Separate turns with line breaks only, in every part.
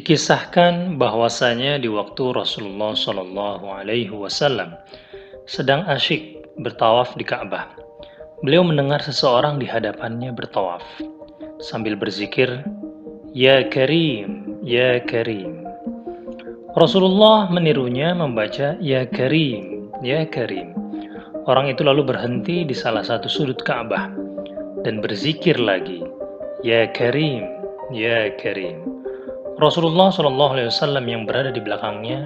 Dikisahkan bahwasanya di waktu Rasulullah Shallallahu Alaihi Wasallam sedang asyik bertawaf di Ka'bah, beliau mendengar seseorang di hadapannya bertawaf sambil berzikir, "Ya Karim, Ya Karim." Rasulullah menirunya membaca, "Ya Karim, Ya Karim." Orang itu lalu berhenti di salah satu sudut Ka'bah dan berzikir lagi, "Ya Karim, Ya Karim." Rasulullah Shallallahu Alaihi Wasallam yang berada di belakangnya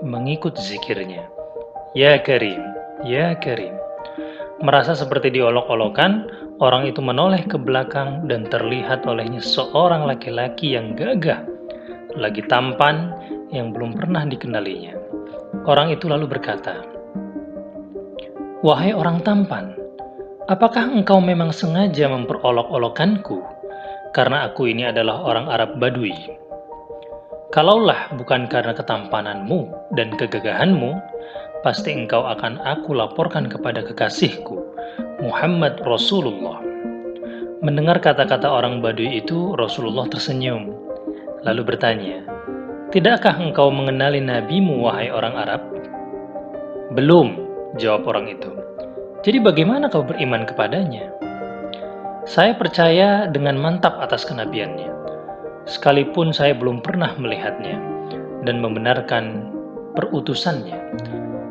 mengikut zikirnya. Ya Karim, Ya Karim. Merasa seperti diolok-olokan, orang itu menoleh ke belakang dan terlihat olehnya seorang laki-laki yang gagah, lagi tampan, yang belum pernah dikenalinya. Orang itu lalu berkata, "Wahai orang tampan, apakah engkau memang sengaja memperolok-olokanku? Karena aku ini adalah orang Arab Badui. Kalaulah bukan karena ketampananmu dan kegagahanmu, pasti engkau akan aku laporkan kepada kekasihku, Muhammad Rasulullah." Mendengar kata-kata orang Badui itu, Rasulullah tersenyum, lalu bertanya, "Tidakkah engkau mengenali nabimu, wahai orang Arab?" "Belum," jawab orang itu. "Jadi bagaimana kau beriman kepadanya?" "Saya percaya dengan mantap atas kenabiannya, sekalipun saya belum pernah melihatnya dan membenarkan perutusannya.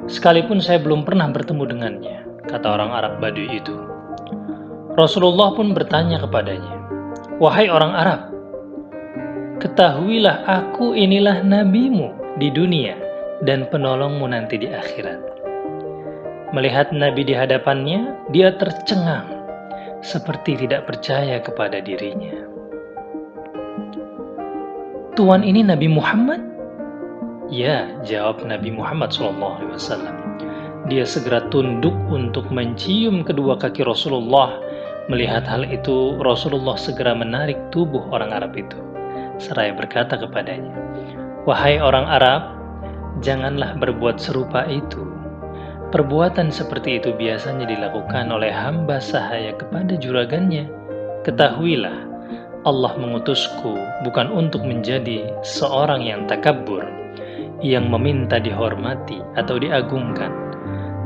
Sekalipun saya belum pernah bertemu dengannya," kata orang Arab Badui itu. Rasulullah pun bertanya kepadanya, "Wahai orang Arab, ketahuilah aku inilah nabimu di dunia dan penolongmu nanti di akhirat." Melihat Nabi di hadapannya, dia tercengang, seperti tidak percaya kepada dirinya. "Tuan ini Nabi Muhammad?" "Ya," jawab Nabi Muhammad SAW. Dia segera tunduk untuk mencium kedua kaki Rasulullah. Melihat hal itu, Rasulullah segera menarik tubuh orang Arab itu, seraya berkata kepadanya, "Wahai orang Arab, janganlah berbuat serupa itu. Perbuatan seperti itu biasanya dilakukan oleh hamba sahaya kepada juragannya. Ketahuilah, Allah mengutusku bukan untuk menjadi seorang yang takabur, yang meminta dihormati atau diagungkan,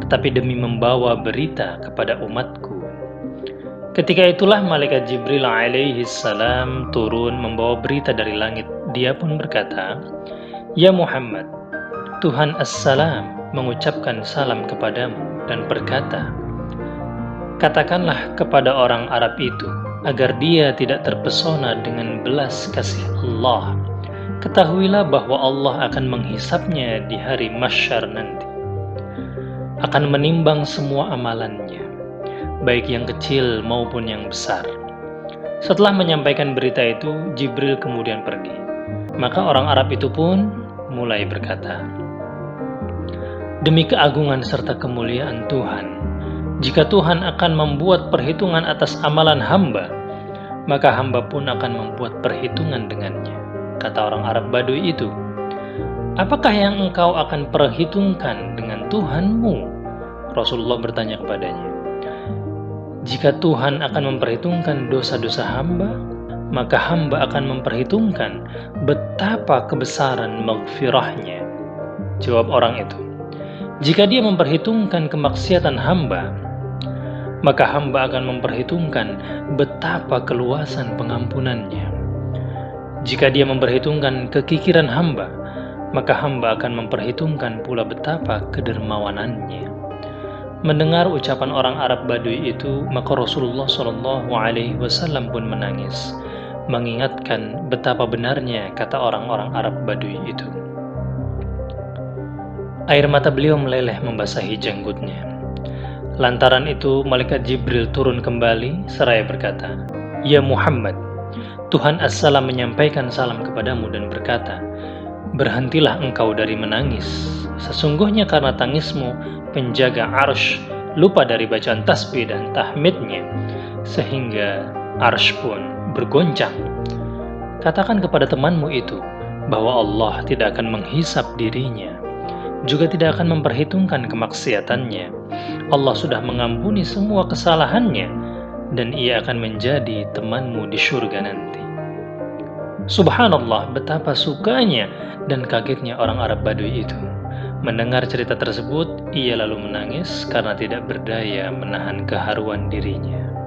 tetapi demi membawa berita kepada umatku." Ketika itulah malaikat Jibril alaihi salam turun membawa berita dari langit. Dia pun berkata, "Ya Muhammad, Tuhan As-Salam mengucapkan salam kepadamu dan berkata, katakanlah kepada orang Arab itu agar dia tidak terpesona dengan belas kasih Allah. Ketahuilah bahwa Allah akan menghisapnya di hari mahsyar nanti, akan menimbang semua amalannya, baik yang kecil maupun yang besar." Setelah menyampaikan berita itu, Jibril kemudian pergi. Maka orang Arab itu pun mulai berkata, "Demi keagungan serta kemuliaan Tuhan, jika Tuhan akan membuat perhitungan atas amalan hamba, maka hamba pun akan membuat perhitungan dengannya." Kata orang Arab Badui itu, "Apakah yang engkau akan perhitungkan dengan Tuhanmu?" Rasulullah bertanya kepadanya, "Jika Tuhan akan memperhitungkan dosa-dosa hamba, maka hamba akan memperhitungkan betapa kebesaran maghfirahnya." Jawab orang itu, "Jika dia memperhitungkan kemaksiatan hamba, maka hamba akan memperhitungkan betapa keluasan pengampunannya. Jika dia memperhitungkan kekikiran hamba, maka hamba akan memperhitungkan pula betapa kedermawanannya." Mendengar ucapan orang Arab Badui itu, maka Rasulullah SAW pun menangis, mengingatkan betapa benarnya kata orang-orang Arab Badui itu. Air mata beliau meleleh membasahi janggutnya. Lantaran itu, malaikat Jibril turun kembali seraya berkata, "Ya Muhammad, Tuhan As-Salam menyampaikan salam kepadamu dan berkata, berhentilah engkau dari menangis. Sesungguhnya karena tangismu, penjaga arsy lupa dari bacaan tasbih dan tahmidnya, sehingga arsy pun bergoncang. Katakan kepada temanmu itu bahwa Allah tidak akan menghisap dirinya, juga tidak akan memperhitungkan kemaksiatannya. Allah sudah mengampuni semua kesalahannya, dan ia akan menjadi temanmu di surga nanti." Subhanallah, betapa sukanya dan kagetnya orang Arab Badui itu. Mendengar cerita tersebut, ia lalu menangis karena tidak berdaya menahan keharuan dirinya.